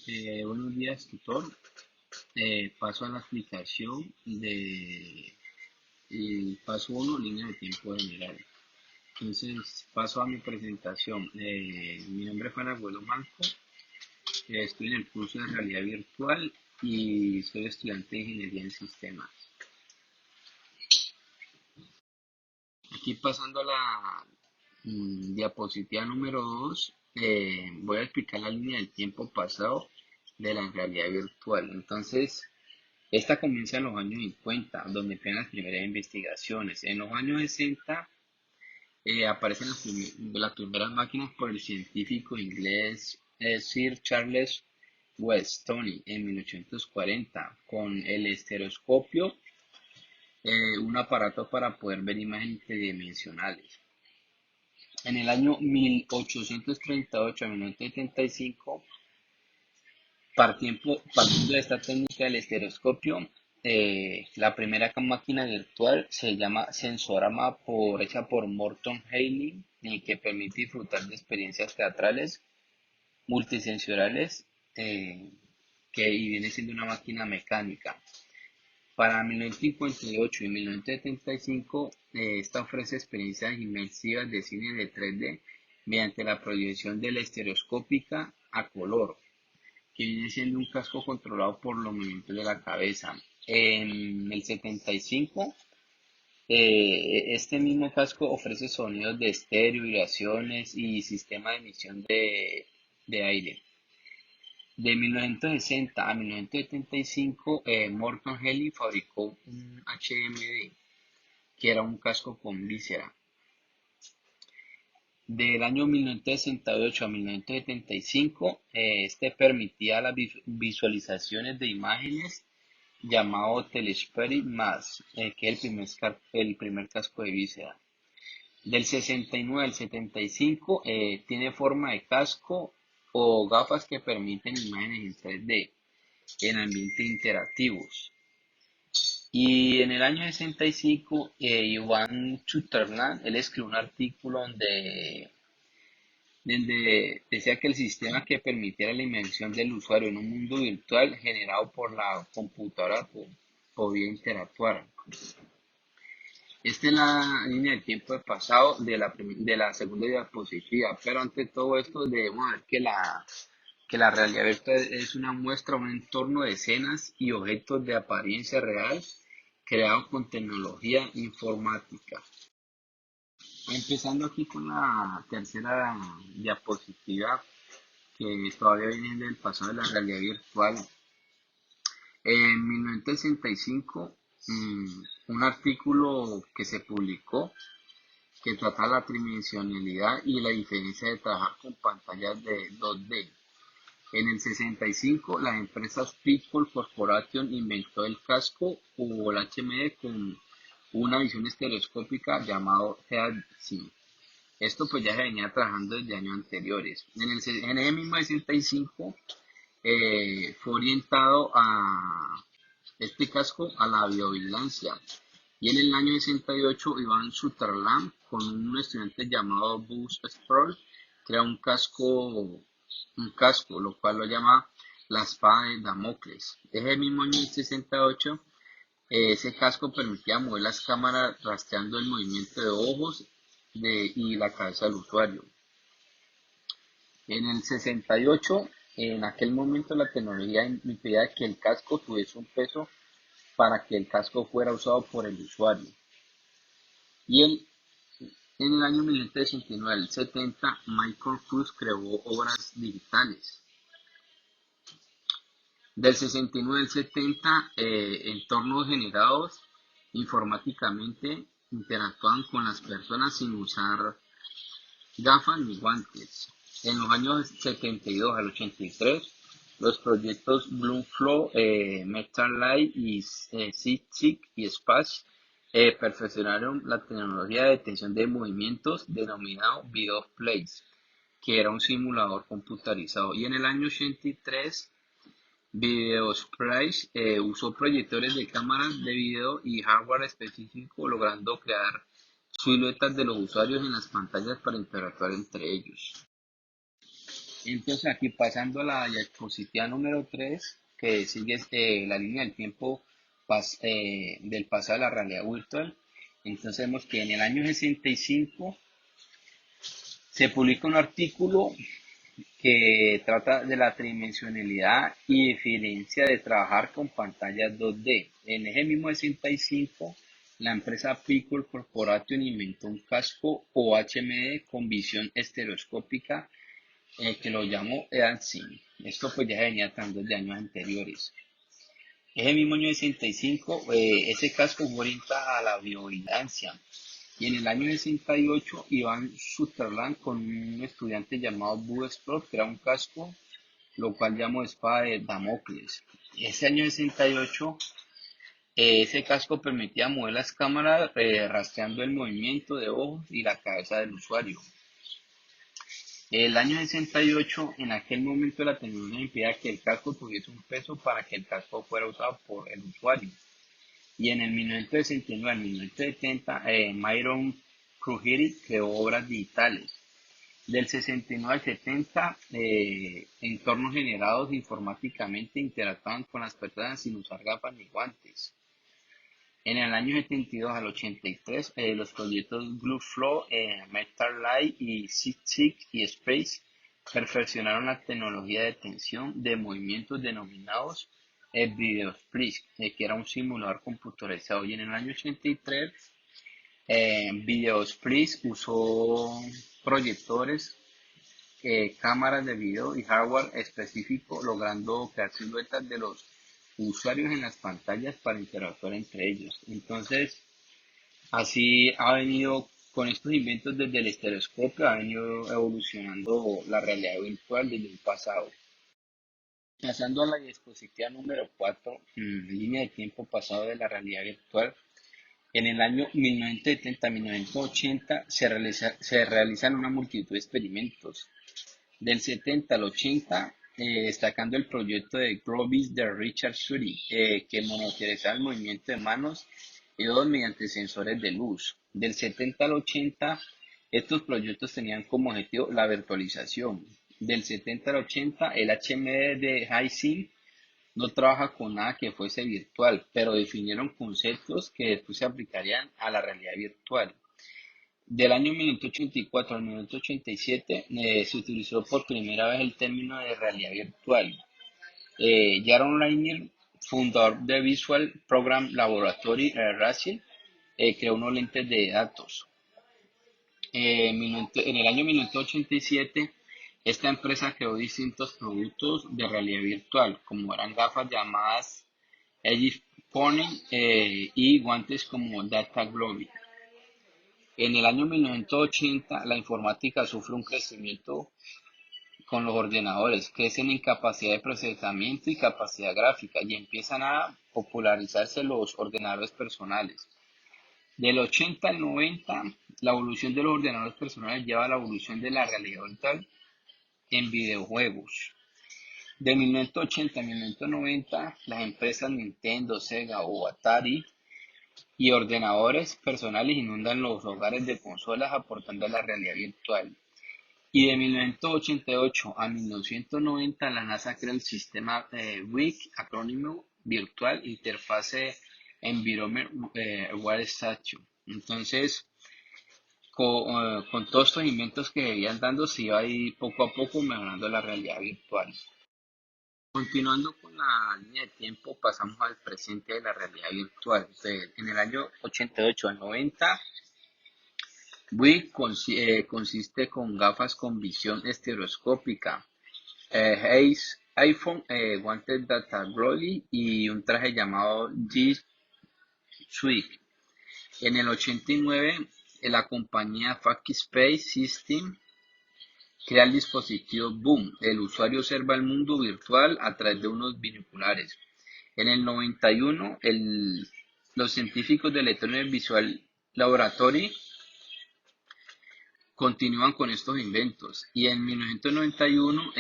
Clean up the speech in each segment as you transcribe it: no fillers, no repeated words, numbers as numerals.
Buenos días, tutor. Paso a la explicación de el paso uno, línea de tiempo general. Entonces, paso a mi presentación. Mi nombre es Juan Abuelo Manco. Estoy en el curso de realidad virtual y soy estudiante de ingeniería en sistemas. Aquí pasando a la diapositiva número 2, voy a explicar la línea del tiempo pasado de la realidad virtual. Entonces, esta comienza en los años 50, donde empiezan las primeras investigaciones. En los años 60 aparecen las primeras máquinas por el científico inglés Sir Charles Weston en 1840, con el estereoscopio, un aparato para poder ver imágenes tridimensionales. En el año 1838 a 1975, partiendo de esta técnica del estereoscopio, la primera máquina virtual se llama Sensorama, hecha por Morton Haley, y que permite disfrutar de experiencias teatrales multisensoriales, y viene siendo una máquina mecánica. Para 1958 y 1975, esta ofrece experiencias inmersivas de cine de 3D mediante la proyección de la estereoscópica a color, que viene siendo un casco controlado por los movimientos de la cabeza. En el 75, este mismo casco ofrece sonidos de estéreo, vibraciones y sistema de emisión de aire. De 1960 a 1975, Morton Haley fabricó un HMD, que era un casco con víscera. Del año 1968 a 1975, este permitía las visualizaciones de imágenes llamado Telespheric Mass, que es el primer casco de víscera. Del 69 al 75, tiene forma de casco o gafas que permiten imágenes en 3D en ambientes interactivos. Y en el año 65, Ivan Sutherland, él escribió un artículo donde decía que el sistema que permitiera la inmersión del usuario en un mundo virtual generado por la computadora podía interactuar. Esta es la línea de tiempo de pasado de la segunda diapositiva, pero ante todo esto debemos ver que la realidad virtual es una muestra, un entorno de escenas y objetos de apariencia real creados con tecnología informática. Empezando aquí con la tercera diapositiva, que todavía viene del pasado de la realidad virtual. En 1965, un artículo que se publicó que trata la tridimensionalidad y la diferencia de trabajar con pantallas de 2D. En el 65, la empresa People Corporation inventó el casco o el HMD con una visión estereoscópica llamado HeadSync. Esto pues ya se venía trabajando desde años anteriores. En el mismo 65, fue orientado a este casco a la biovigilancia. Y en el año 68, Ivan Sutherland, con un estudiante llamado Buzz Sproul, crea un casco, lo cual lo llama la espada de Damocles. Ese mismo año 68, ese casco permitía mover las cámaras rastreando el movimiento de ojos y la cabeza del usuario. En el 68, en aquel momento la tecnología impedía que el casco tuviese un peso para que el casco fuera usado por el usuario. Y en el año 1969 al 70, Michael Cruz creó obras digitales. Del 69 al 70, entornos generados informáticamente interactúan con las personas sin usar gafas ni guantes. En los años 72 al 83, los proyectos Bloomflow, Metal Light y SIG y Space perfeccionaron la tecnología de detección de movimientos denominado Videoplace, que era un simulador computarizado. Y en el año 83, Videospace usó proyectores de cámaras de video y hardware específico, logrando crear siluetas de los usuarios en las pantallas para interactuar entre ellos. Entonces aquí pasando a la diapositiva número 3 que sigue la línea del tiempo del pasado a la realidad virtual. Entonces vemos que en el año 65 se publica un artículo que trata de la tridimensionalidad y diferencia de trabajar con pantallas 2D. En ese mismo 65, la empresa Pickle Corporation inventó un casco OHMD con visión estereoscópica que lo llamó EANSYN. Esto pues ya se venía tratando de años anteriores. Ese mismo año 65, ese casco fue orientado a la biovigilancia. Y en el año 68, Iván Sutherland con un estudiante llamado Buzz Sprout, que era un casco, lo cual llamó espada de Damocles. Ese año 68, ese casco permitía mover las cámaras rastreando el movimiento de ojos y la cabeza del usuario. El año 68, en aquel momento la tecnología impedía que el casco tuviese un peso para que el casco fuera usado por el usuario. Y en el 1969 al 1970, Myron Crujeri creó obras digitales. Del 69 al 70, entornos generados informáticamente interactuaban con las personas sin usar gafas ni guantes. En el año 72 al 83, los proyectos Glue Metal Light y SIG y Space perfeccionaron la tecnología de detección de movimientos denominados Video Split, que era un simulador computarizado. Y en el año 83, Video Split usó proyectores, cámaras de video y hardware específico, logrando crear siluetas de los usuarios en las pantallas para interactuar entre ellos. Entonces, así ha venido con estos inventos desde el estereoscopio, ha venido evolucionando la realidad virtual desde el pasado. Pasando a la diapositiva número 4, línea de tiempo pasado de la realidad virtual. En el año 1970-1980 se realizan una multitud de experimentos. Del 70 al 80, destacando el proyecto de Grovis de Richard Shuri, que monitorizaba el movimiento de manos y dedos mediante sensores de luz. Del 70 al 80, estos proyectos tenían como objetivo la virtualización. Del 70 al 80, el HMD de HiSync no trabaja con nada que fuese virtual, pero definieron conceptos que después se aplicarían a la realidad virtual. Del año 1984 al 1987 se utilizó por primera vez el término de realidad virtual. Jaron Lanier, fundador de Visual Program Laboratory RACIL, creó unos lentes de datos. En el año 1987, esta empresa creó distintos productos de realidad virtual, como eran gafas llamadas Edge Pony y guantes como Data Globe. En el año 1980, la informática sufre un crecimiento con los ordenadores, crecen en capacidad de procesamiento y capacidad gráfica y empiezan a popularizarse los ordenadores personales. Del 80 al 90, la evolución de los ordenadores personales lleva a la evolución de la realidad virtual en videojuegos. De 1980 a 1990, las empresas Nintendo, Sega o Atari y ordenadores personales inundan los hogares de consolas aportando a la realidad virtual. Y de 1988 a 1990 la NASA crea el sistema WIC, acrónimo virtual Interface Environment World Station. Entonces, con todos estos inventos que se iban dando, se iba a ir poco a poco mejorando la realidad virtual. Continuando con la línea de tiempo, pasamos al presente de la realidad virtual. En el año 88 al 90, WIC consiste con gafas con visión estereoscópica, iPhone, guantes Data Glory y un traje llamado G-Suite. En el 89, la compañía Space System crea el dispositivo Boom. El usuario observa el mundo virtual a través de unos binoculares. En el 91, los científicos del Electronic Visual Laboratory continúan con estos inventos y en 1991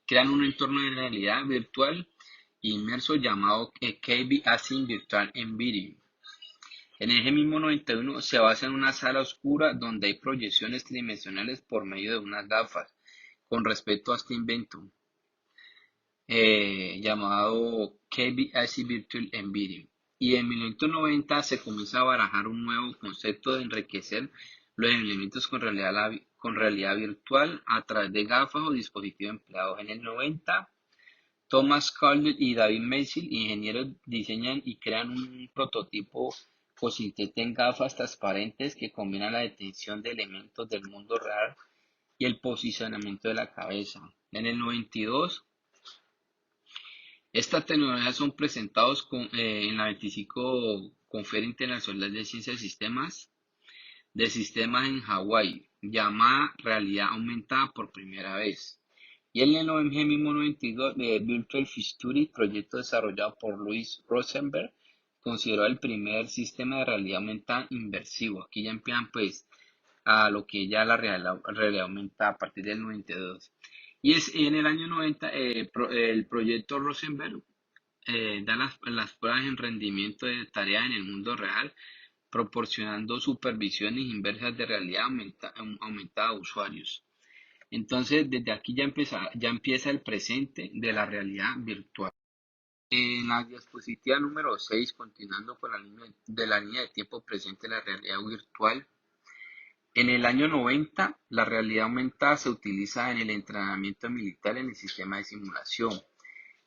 crean un entorno de realidad virtual inmerso llamado KB Async Virtual Environment. En ese mismo 91 se basa en una sala oscura donde hay proyecciones tridimensionales por medio de unas gafas con respecto a este invento llamado KBIC Virtual Embedding. Y en 1990 se comienza a barajar un nuevo concepto de enriquecer los elementos con realidad virtual a través de gafas o dispositivos empleados. En el 90, Thomas Calder y David Mason, ingenieros, diseñan y crean un prototipo consistente en gafas transparentes que combinan la detección de elementos del mundo real y el posicionamiento de la cabeza. En el 92, estas tecnologías son presentados en la 25 Conferencia Internacional de Ciencia de Sistemas en Hawái, llamada Realidad Aumentada por primera vez. Y en el mismo 92, Virtual History, proyecto desarrollado por Louis Rosenberg, consideró el primer sistema de realidad aumentada inversivo. Aquí ya empiezan pues a lo que ya la realidad aumentada a partir del 92. Y es en el año 90 el proyecto Rosenberg da las pruebas en rendimiento de tareas en el mundo real, proporcionando supervisiones inversas de realidad aumentada a usuarios. Entonces, desde aquí ya empieza el presente de la realidad virtual. En la diapositiva número 6, continuando con la línea de tiempo presente de la realidad virtual, en el año 90, la realidad aumentada se utiliza en el entrenamiento militar en el sistema de simulación.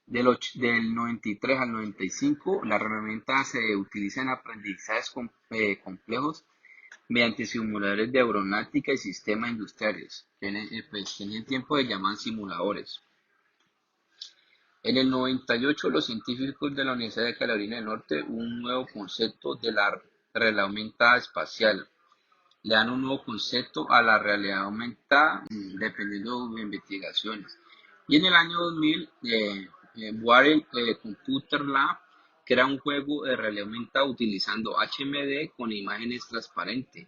Del 93 al 95, la herramienta se utiliza en aprendizajes complejos mediante simuladores de aeronáutica y sistemas industriales, que en el tiempo se llaman simuladores. En el 98, los científicos de la Universidad de Carolina del Norte un nuevo concepto de la realidad aumentada espacial. Le dan un nuevo concepto a la realidad aumentada dependiendo de investigaciones. Y en el año 2000, Warren Computer Lab crea un juego de realidad aumentada utilizando HMD con imágenes transparentes,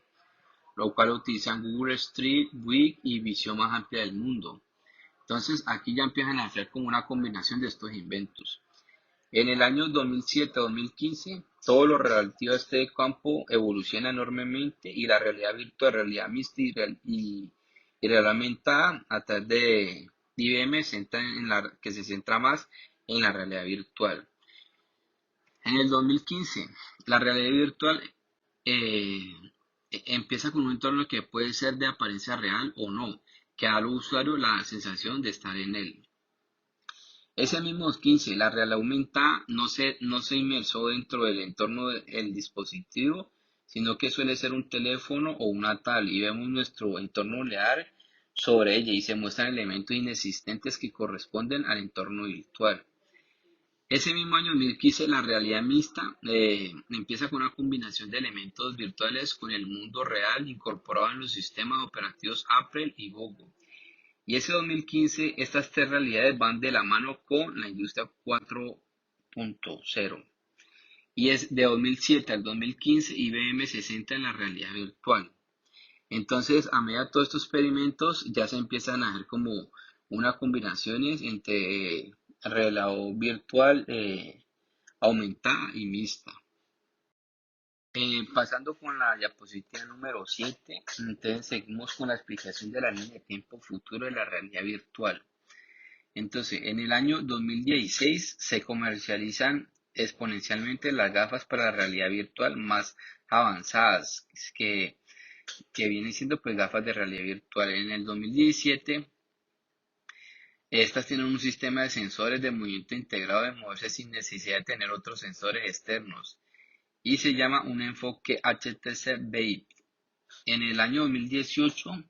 lo cual utilizan Google Street View y visión más amplia del mundo. Entonces aquí ya empiezan a hacer como una combinación de estos inventos. En el año 2007-2015, todo lo relativo a este campo evoluciona enormemente y la realidad virtual, realidad mixta y realidad aumentada a través de IBM que se centra más en la realidad virtual. En el 2015, la realidad virtual eh, empieza con un entorno que puede ser de apariencia real o no, que da al usuario la sensación de estar en él. Ese mismo 15, la realidad aumentada no se inmersó dentro del entorno del dispositivo, sino que suele ser un teléfono o una tablet y vemos nuestro entorno real sobre ella y se muestran elementos inexistentes que corresponden al entorno virtual. Ese mismo año 2015, la realidad mixta empieza con una combinación de elementos virtuales con el mundo real incorporado en los sistemas operativos Apple y Google. Y ese 2015, estas tres realidades van de la mano con la industria 4.0. Y es de 2007 al 2015, IBM se centra en la realidad virtual. Entonces, a medida de todos estos experimentos, ya se empiezan a hacer como unas combinaciones entre realidad virtual aumentada y mixta. Pasando con la diapositiva número 7, entonces seguimos con la explicación de la línea de tiempo futuro de la realidad virtual. Entonces, en el año 2016 se comercializan exponencialmente las gafas para la realidad virtual más avanzadas, que vienen siendo pues gafas de realidad virtual. En el 2017, estas tienen un sistema de sensores de movimiento integrado de moverse sin necesidad de tener otros sensores externos y se llama un enfoque HTC Vive. En el año 2018,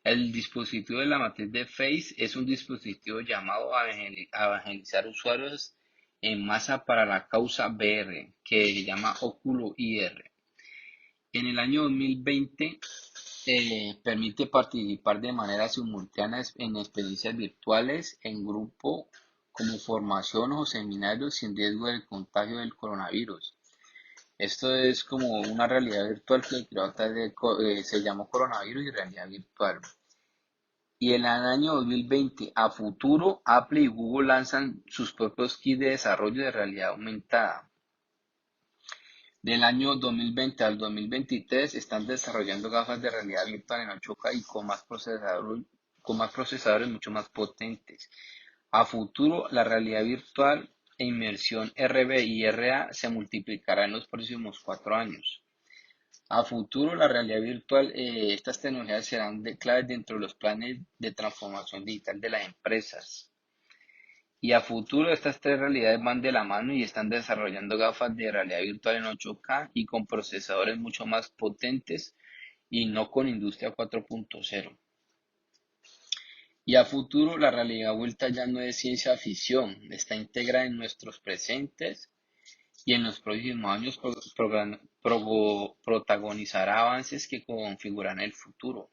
el dispositivo de la matriz de Face es un dispositivo llamado a evangelizar usuarios en masa para la causa VR, que se llama Oculus IR. En el año 2020 permite participar de manera simultánea en experiencias virtuales en grupo como formaciones o seminarios sin riesgo del contagio del coronavirus. Esto es como una realidad virtual que creó a través se llamó coronavirus y realidad virtual. Y en el año 2020, a futuro, Apple y Google lanzan sus propios kits de desarrollo de realidad aumentada. Del año 2020 al 2023 están desarrollando gafas de realidad virtual en 8K y con más con más procesadores mucho más potentes. A futuro, la realidad virtual e inmersión RB y RA se multiplicará en los próximos 4 años. A futuro, la realidad virtual, estas tecnologías serán claves dentro de los planes de transformación digital de las empresas. Y a futuro, estas tres realidades van de la mano y están desarrollando gafas de realidad virtual en 8K y con procesadores mucho más potentes y no con industria 4.0. Y a futuro, la realidad vuelta ya no es ciencia ficción, está integrada en nuestros presentes y en los próximos años protagonizará avances que configurarán el futuro.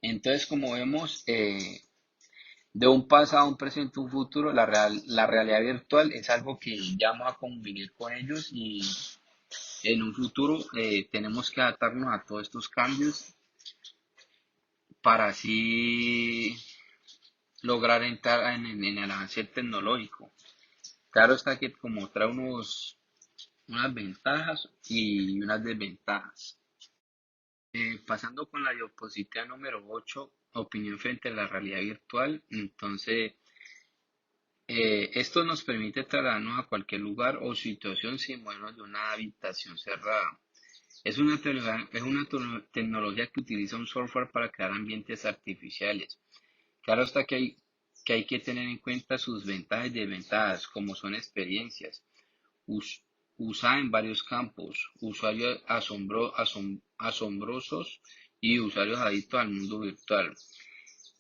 Entonces, como vemos, de un pasado, un presente, un futuro, la realidad virtual es algo que ya vamos a convivir con ellos y en un futuro tenemos que adaptarnos a todos estos cambios para así lograr entrar en el avance tecnológico. Claro está que como trae unas ventajas y unas desventajas. Pasando con la diapositiva número 8, opinión frente a la realidad virtual. Entonces, esto nos permite trasladarnos a cualquier lugar o situación sin movernos de una habitación cerrada. Es una tecnología que utiliza un software para crear ambientes artificiales. Claro está que hay que tener en cuenta sus ventajas y desventajas, como son experiencias. Us- Usada en varios campos, usuarios asombrosos y usuarios adictos al mundo virtual.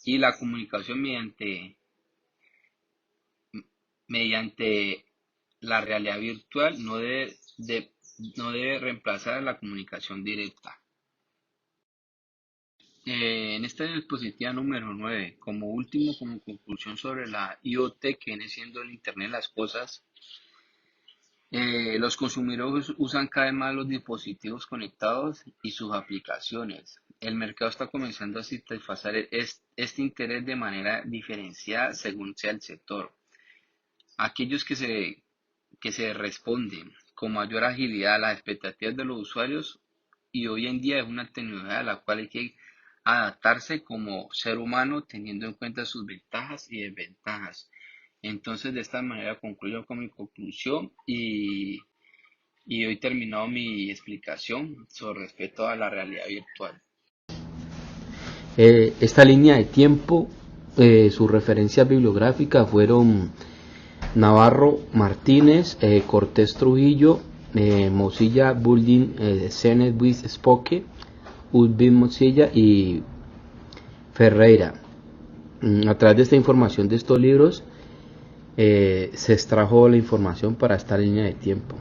Y la comunicación mediante la realidad virtual no debe reemplazar a la comunicación directa. En esta diapositiva número 9, como último, como conclusión sobre la IoT, que viene siendo el Internet de las Cosas, los consumidores usan cada vez más los dispositivos conectados y sus aplicaciones. El mercado está comenzando a satisfacer este interés de manera diferenciada según sea el sector. Aquellos que se responden con mayor agilidad a las expectativas de los usuarios y hoy en día es una tecnología a la cual hay que adaptarse como ser humano teniendo en cuenta sus ventajas y desventajas. Entonces, de esta manera concluyo con mi conclusión y hoy terminado mi explicación sobre respecto a la realidad virtual. Esta línea de tiempo, sus referencias bibliográficas fueron Navarro Martínez, Cortés Trujillo, Mozilla Building Cenet with Spoke, Ulvin Mozilla y Ferreira. A través de esta información de estos libros se extrajo la información para esta línea de tiempo.